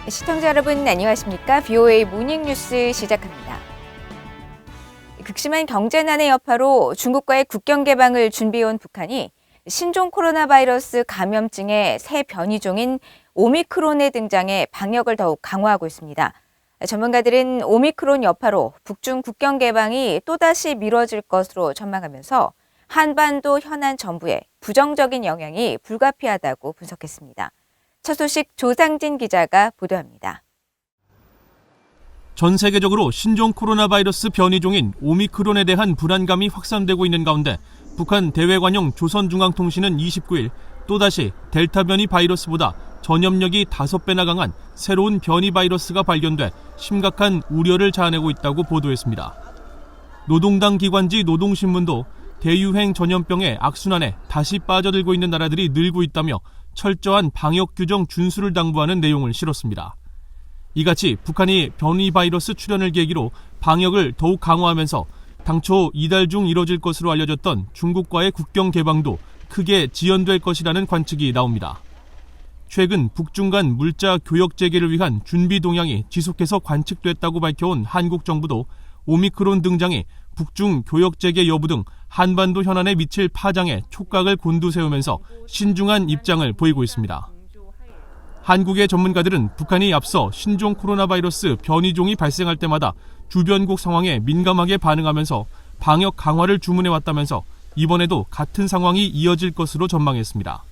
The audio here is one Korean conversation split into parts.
시청자 여러분 안녕하십니까? BOA 모닝뉴스 시작합니다. 극심한 경제난의 여파로 중국과의 국경 개방을 준비해온 북한이 신종 코로나 바이러스 감염증의 새 변이종인 오미크론의 등장에 방역을 더욱 강화하고 있습니다. 전문가들은 오미크론 여파로 북중 국경 개방이 또다시 미뤄질 것으로 전망하면서 한반도 현안 정부에 부정적인 영향이 불가피하다고 분석했습니다. 첫 소식 조상진 기자가 보도합니다. 전 세계적으로 신종 코로나 바이러스 변이종인 오미크론에 대한 불안감이 확산되고 있는 가운데 북한 대외관용 조선중앙통신은 29일 또다시 델타 변이 바이러스보다 전염력이 5배나 강한 새로운 변이 바이러스가 발견돼 심각한 우려를 자아내고 있다고 보도했습니다. 노동당 기관지 노동신문도 대유행 전염병의 악순환에 다시 빠져들고 있는 나라들이 늘고 있다며 철저한 방역 규정 준수를 당부하는 내용을 실었습니다. 이같이 북한이 변이 바이러스 출현을 계기로 방역을 더욱 강화하면서 당초 이달 중 이뤄질 것으로 알려졌던 중국과의 국경 개방도 크게 지연될 것이라는 관측이 나옵니다. 최근 북중 간 물자 교역 재개를 위한 준비 동향이 지속해서 관측됐다고 밝혀온 한국 정부도 오미크론 등장이 북중 교역 재개 여부 등 한반도 현안에 미칠 파장에 촉각을 곤두세우면서 신중한 입장을 보이고 있습니다. 한국의 전문가들은 북한이 앞서 신종 코로나 바이러스 변이종이 발생할 때마다 주변국 상황에 민감하게 반응하면서 방역 강화를 주문해왔다면서 이번에도 같은 상황이 이어질 것으로 전망했습니다.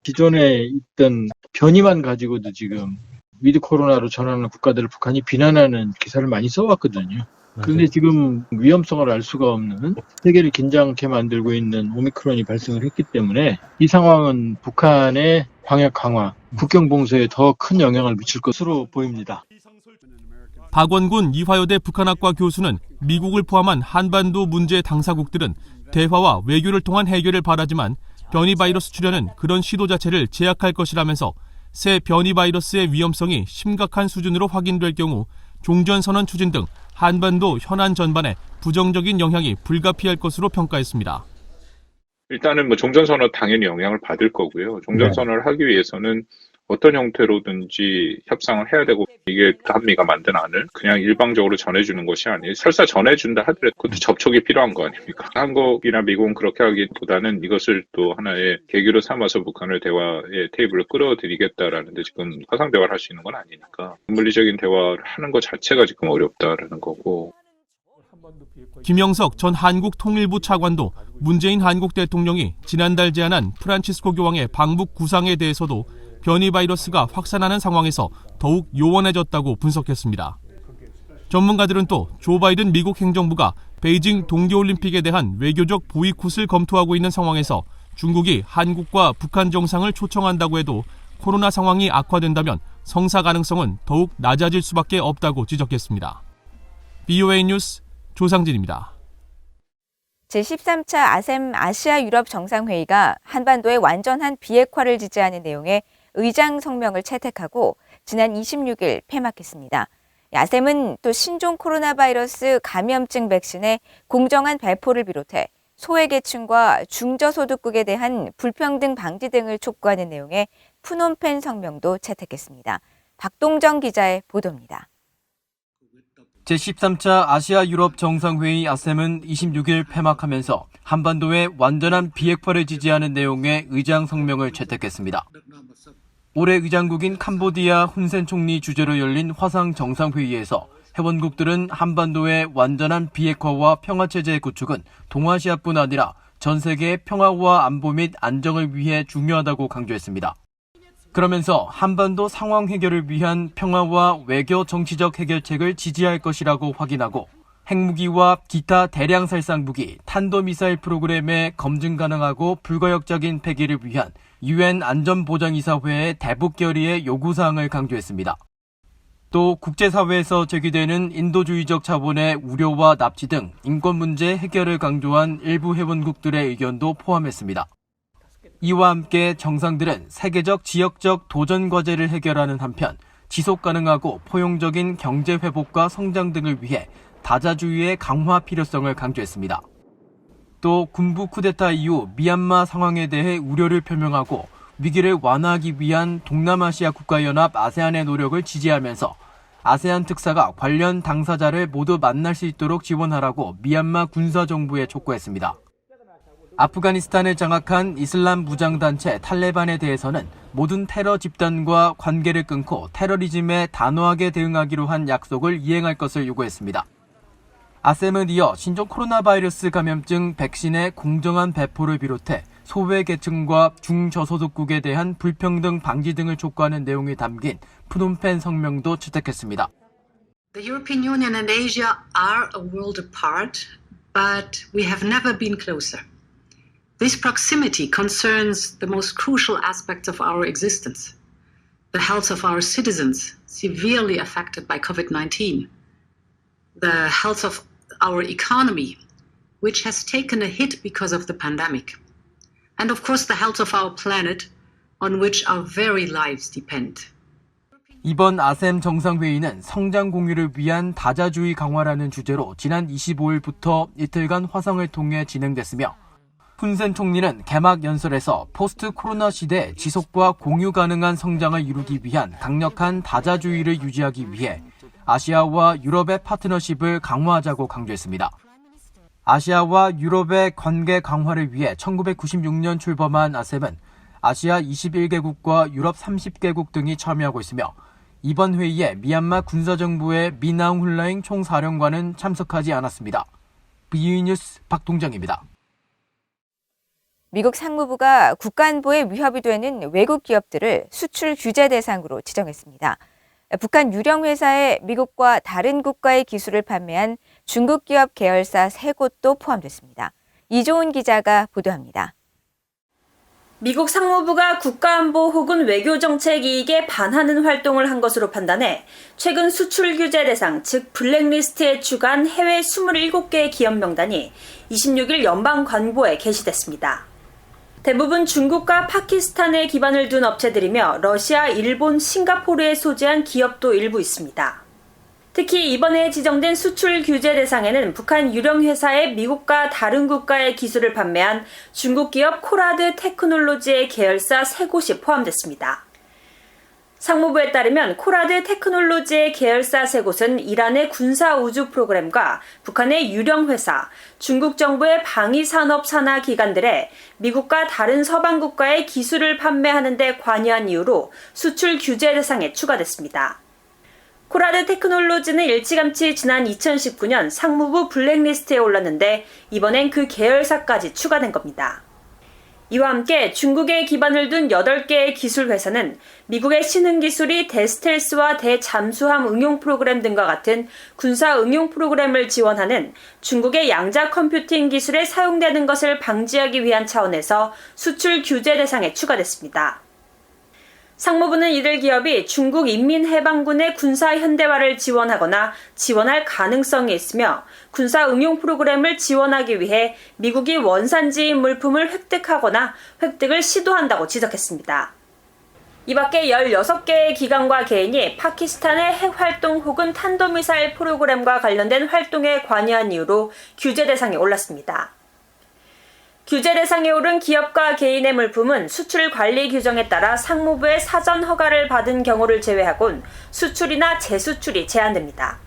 기존에 있던 변이만 가지고도 지금 위드 코로나로 전환하는 국가들을 북한이 비난하는 기사를 많이 써왔거든요. 그런데 지금 위험성을 알 수가 없는 세계를 긴장케 만들고 있는 오미크론이 발생을 했기 때문에 이 상황은 북한의 방역 강화, 국경 봉쇄에 더 큰 영향을 미칠 것으로 보입니다. 박원군 이화여대 북한학과 교수는 미국을 포함한 한반도 문제 당사국들은 대화와 외교를 통한 해결을 바라지만 변이 바이러스 출현은 그런 시도 자체를 제약할 것이라면서 새 변이 바이러스의 위험성이 심각한 수준으로 확인될 경우 종전선언 추진 등 한반도 현안 전반에 부정적인 영향이 불가피할 것으로 평가했습니다. 일단은 종전선언 당연히 영향을 받을 거고요. 종전선언을 하기 위해서는 어떤 형태로든지 협상을 해야 되고 이게 한미가 만든 안을 그냥 일방적으로 전해주는 것이 아니에요. 설사 전해준다 하더라도 그것도 접촉이 필요한 거 아닙니까? 한국이나 미국은 그렇게 하기보다는 이것을 또 하나의 계기로 삼아서 북한을 대화의 테이블로 끌어들이겠다라는 데 지금 화상대화를 할 수 있는 건 아니니까 물리적인 대화를 하는 것 자체가 지금 어렵다라는 거고. 김영석 전 한국 통일부 차관도 문재인 한국 대통령이 지난달 제안한 프란치스코 교황의 방북 구상에 대해서도 변이 바이러스가 확산하는 상황에서 더욱 요원해졌다고 분석했습니다. 전문가들은 또 조 바이든 미국 행정부가 베이징 동계올림픽에 대한 외교적 보이콧을 검토하고 있는 상황에서 중국이 한국과 북한 정상을 초청한다고 해도 코로나 상황이 악화된다면 성사 가능성은 더욱 낮아질 수밖에 없다고 지적했습니다. BOA 뉴스 조상진입니다. 제13차 아셈 아시아 유럽 정상회의가 한반도의 완전한 비핵화를 지지하는 내용의 의장 성명을 채택하고 지난 26일 폐막했습니다. 아셈은 또 신종 코로나 바이러스 감염증 백신의 공정한 배포를 비롯해 소외계층과 중저소득국에 대한 불평등 방지 등을 촉구하는 내용의 푸놈펜 성명도 채택했습니다. 박동정 기자의 보도입니다. 제13차 아시아 유럽 정상회의 아셈은 26일 폐막하면서 한반도의 완전한 비핵화를 지지하는 내용의 의장 성명을 채택했습니다. 올해 의장국인 캄보디아 훈센 총리 주재로 열린 화상 정상회의에서 회원국들은 한반도의 완전한 비핵화와 평화체제 구축은 동아시아뿐 아니라 전 세계의 평화와 안보 및 안정을 위해 중요하다고 강조했습니다. 그러면서 한반도 상황 해결을 위한 평화와 외교 정치적 해결책을 지지할 것이라고 확인하고 핵무기와 기타 대량 살상 무기, 탄도미사일 프로그램의 검증 가능하고 불가역적인 폐기를 위한 UN 안전보장이사회의 대북 결의의 요구사항을 강조했습니다. 또 국제사회에서 제기되는 인도주의적 자본의 우려와 납치 등 인권 문제 해결을 강조한 일부 회원국들의 의견도 포함했습니다. 이와 함께 정상들은 세계적 지역적 도전 과제를 해결하는 한편 지속 가능하고 포용적인 경제 회복과 성장 등을 위해 다자주의의 강화 필요성을 강조했습니다. 또 군부 쿠데타 이후 미얀마 상황에 대해 우려를 표명하고 위기를 완화하기 위한 동남아시아 국가연합 아세안의 노력을 지지하면서 아세안 특사가 관련 당사자를 모두 만날 수 있도록 지원하라고 미얀마 군사정부에 촉구했습니다. 아프가니스탄을 장악한 이슬람 무장단체 탈레반에 대해서는 모든 테러 집단과 관계를 끊고 테러리즘에 단호하게 대응하기로 한 약속을 이행할 것을 요구했습니다. 아셈은 이어 신종 코로나 바이러스 감염증 백신의 공정한 배포를 비롯해 소외계층과 중저소득국에 대한 불평등 방지 등을 촉구하는 내용이 담긴 프놈펜 성명도 채택했습니다. The European Union and Asia are a world apart, but we have never been closer. This proximity concerns the most crucial aspects of our existence, the health of our citizens severely affected by COVID-19, the health of our economy, which has taken a hit because of the pandemic, and of course the health of our planet, on which our very lives depend. 이번 아셈 정상회의는 성장 공유를 위한 다자주의 강화라는 주제로 지난 25일부터 이틀간 화상을 통해 진행됐으며 훈센 총리는 개막 연설에서 포스트 코로나 시대 지속과 공유 가능한 성장을 이루기 위한 강력한 다자주의를 유지하기 위해 아시아와 유럽의 파트너십을 강화하자고 강조했습니다. 아시아와 유럽의 관계 강화를 위해 1996년 출범한 아셈은 아시아 21개국과 유럽 30개국 등이 참여하고 있으며 이번 회의에 미얀마 군사정부의 미나웅 훌라잉 총사령관은 참석하지 않았습니다. VOA 뉴스 박동정입니다. 미국 상무부가 국가안보에 위협이 되는 외국 기업들을 수출 규제 대상으로 지정했습니다. 북한 유령 회사에 미국과 다른 국가의 기술을 판매한 중국 기업 계열사 3곳도 포함됐습니다. 이조은 기자가 보도합니다. 미국 상무부가 국가안보 혹은 외교정책 이익에 반하는 활동을 한 것으로 판단해 최근 수출 규제 대상, 즉 블랙리스트에 추가한 해외 27개의 기업 명단이 26일 연방관보에 게시됐습니다. 대부분 중국과 파키스탄에 기반을 둔 업체들이며 러시아, 일본, 싱가포르에 소재한 기업도 일부 있습니다. 특히 이번에 지정된 수출 규제 대상에는 북한 유령 회사의 미국과 다른 국가의 기술을 판매한 중국 기업 코라드 테크놀로지의 계열사 3곳이 포함됐습니다. 상무부에 따르면 코라드 테크놀로지의 계열사 3곳은 이란의 군사 우주 프로그램과 북한의 유령 회사, 중국 정부의 방위산업 산하 기관들의 미국과 다른 서방 국가의 기술을 판매하는 데 관여한 이유로 수출 규제 대상에 추가됐습니다. 코라드 테크놀로지는 일찌감치 지난 2019년 상무부 블랙리스트에 올랐는데 이번엔 그 계열사까지 추가된 겁니다. 이와 함께 중국에 기반을 둔 8개의 기술 회사는 미국의 신흥 기술이 대스텔스와 대잠수함 응용 프로그램 등과 같은 군사 응용 프로그램을 지원하는 중국의 양자 컴퓨팅 기술에 사용되는 것을 방지하기 위한 차원에서 수출 규제 대상에 추가됐습니다. 상무부는 이들 기업이 중국 인민해방군의 군사 현대화를 지원하거나 지원할 가능성이 있으며 군사 응용 프로그램을 지원하기 위해 미국이 원산지인 물품을 획득하거나 획득을 시도한다고 지적했습니다. 이 밖에 16개의 기관과 개인이 파키스탄의 핵활동 혹은 탄도미사일 프로그램과 관련된 활동에 관여한 이유로 규제 대상에 올랐습니다. 규제 대상에 오른 기업과 개인의 물품은 수출 관리 규정에 따라 상무부의 사전 허가를 받은 경우를 제외하곤 수출이나 재수출이 제한됩니다.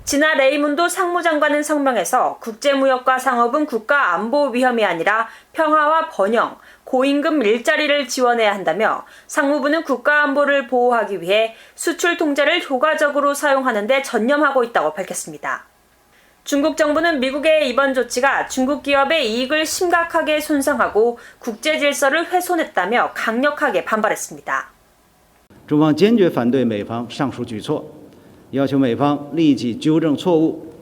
지나 레이문도 상무장관은 성명에서 국제무역과 상업은 국가 안보 위험이 아니라 평화와 번영, 고임금 일자리를 지원해야 한다며 상무부는 국가 안보를 보호하기 위해 수출 통제를 효과적으로 사용하는 데 전념하고 있다고 밝혔습니다. 중국 정부는 미국의 이번 조치가 중국 기업의 이익을 심각하게 손상하고 국제 질서를 훼손했다며 강력하게 반발했습니다. 中方坚决反对美方上述举措，要求美方立即纠正错误，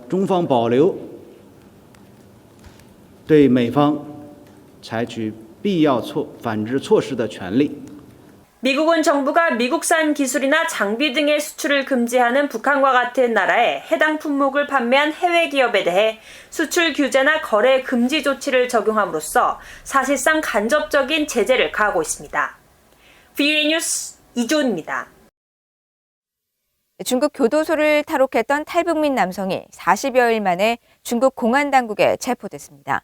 中方保留对美方采取必要反制措施的权利。 미국은 정부가 미국산 기술이나 장비 등의 수출을 금지하는 북한과 같은 나라에 해당 품목을 판매한 해외 기업에 대해 수출 규제나 거래 금지 조치를 적용함으로써 사실상 간접적인 제재를 가하고 있습니다. VOA 뉴스 이조은입니다. 중국 교도소를 탈옥했던 탈북민 남성이 40여일 만에 중국 공안 당국에 체포됐습니다.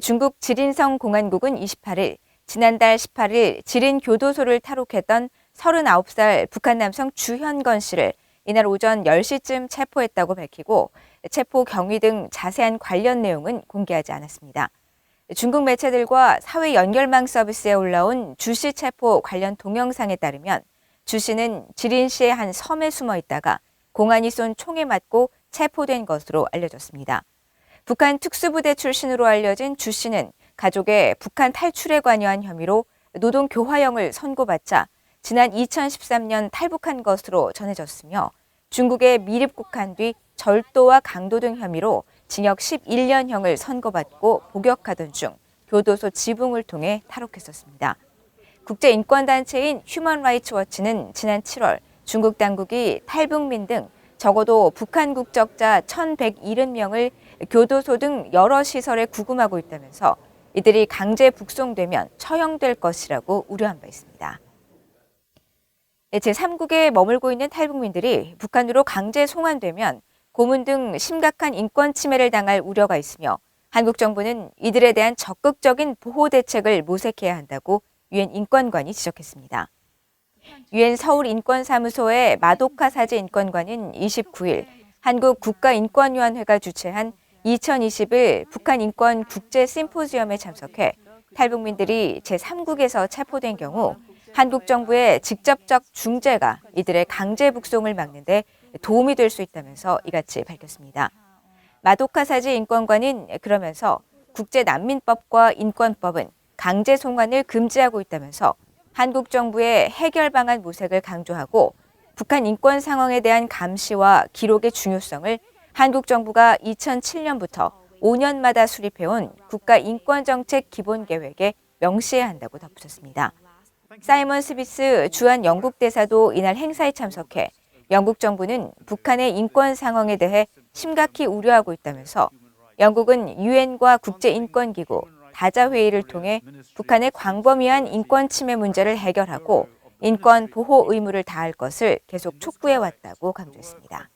중국 지린성 공안국은 28일 지난달 18일 지린 교도소를 탈옥했던 39살 북한 남성 주현건 씨를 이날 오전 10시쯤 체포했다고 밝히고 체포 경위 등 자세한 관련 내용은 공개하지 않았습니다. 중국 매체들과 사회 연결망 서비스에 올라온 주 씨 체포 관련 동영상에 따르면 주 씨는 지린시의 한 섬에 숨어 있다가 공안이 쏜 총에 맞고 체포된 것으로 알려졌습니다. 북한 특수부대 출신으로 알려진 주 씨는 가족의 북한 탈출에 관여한 혐의로 노동교화형을 선고받자 지난 2013년 탈북한 것으로 전해졌으며 중국에 미입국한 뒤 절도와 강도 등 혐의로 징역 11년형을 선고받고 복역하던 중 교도소 지붕을 통해 탈옥했었습니다. 국제인권단체인 휴먼 라이츠 워치는 지난 7월 중국 당국이 탈북민 등 적어도 북한 국적자 1,170명을 교도소 등 여러 시설에 구금하고 있다면서 이들이 강제 북송되면 처형될 것이라고 우려한 바 있습니다. 제3국에 머물고 있는 탈북민들이 북한으로 강제 송환되면 고문 등 심각한 인권 침해를 당할 우려가 있으며 한국 정부는 이들에 대한 적극적인 보호 대책을 모색해야 한다고 유엔 인권관이 지적했습니다. 유엔 서울인권사무소의 마도카 사제 인권관은 29일 한국 국가인권위원회가 주최한 2021 북한 인권 국제 심포지엄에 참석해 탈북민들이 제3국에서 체포된 경우 한국 정부의 직접적 중재가 이들의 강제 북송을 막는 데 도움이 될 수 있다면서 이같이 밝혔습니다. 마도카 사제 인권관은 그러면서 국제난민법과 인권법은 강제 송환을 금지하고 있다면서 한국 정부의 해결 방안 모색을 강조하고 북한 인권 상황에 대한 감시와 기록의 중요성을 한국 정부가 2007년부터 5년마다 수립해온 국가인권정책 기본계획에 명시해야 한다고 덧붙였습니다. 사이먼 스미스 주한 영국 대사도 이날 행사에 참석해 영국 정부는 북한의 인권 상황에 대해 심각히 우려하고 있다면서 영국은 유엔과 국제인권기구, 다자회의를 통해 북한의 광범위한 인권 침해 문제를 해결하고 인권 보호 의무를 다할 것을 계속 촉구해왔다고 강조했습니다.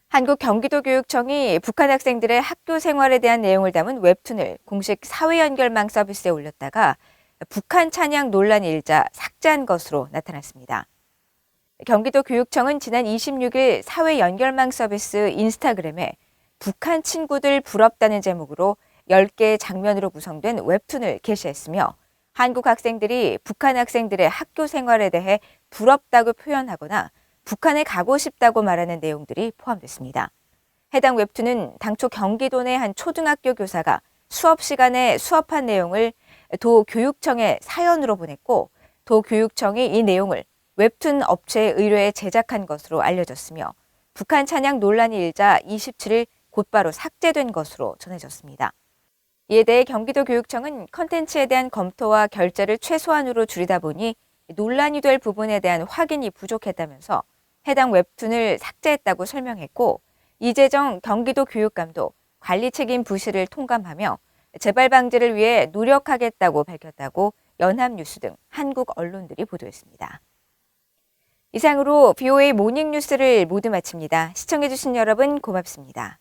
한국 경기도교육청이 북한 학생들의 학교 생활에 대한 내용을 담은 웹툰을 공식 사회연결망 서비스에 올렸다가 북한 찬양 논란이 일자 삭제한 것으로 나타났습니다. 경기도교육청은 지난 26일 사회연결망 서비스 인스타그램에 북한 친구들 부럽다는 제목으로 10개의 장면으로 구성된 웹툰을 게시했으며 한국 학생들이 북한 학생들의 학교 생활에 대해 부럽다고 표현하거나 북한에 가고 싶다고 말하는 내용들이 포함됐습니다. 해당 웹툰은 당초 경기도 내 한 초등학교 교사가 수업 시간에 수업한 내용을 도교육청에 사연으로 보냈고 도교육청이 이 내용을 웹툰 업체에 의뢰해 제작한 것으로 알려졌으며 북한 찬양 논란이 일자 27일 곧바로 삭제된 것으로 전해졌습니다. 이에 대해 경기도교육청은 컨텐츠에 대한 검토와 결제를 최소한으로 줄이다 보니 논란이 될 부분에 대한 확인이 부족했다면서 해당 웹툰을 삭제했다고 설명했고 이재정 경기도교육감도 관리 책임 부실을 통감하며 재발 방지를 위해 노력하겠다고 밝혔다고 연합뉴스 등 한국 언론들이 보도했습니다. 이상으로 BOA 모닝뉴스를 모두 마칩니다. 시청해주신 여러분 고맙습니다.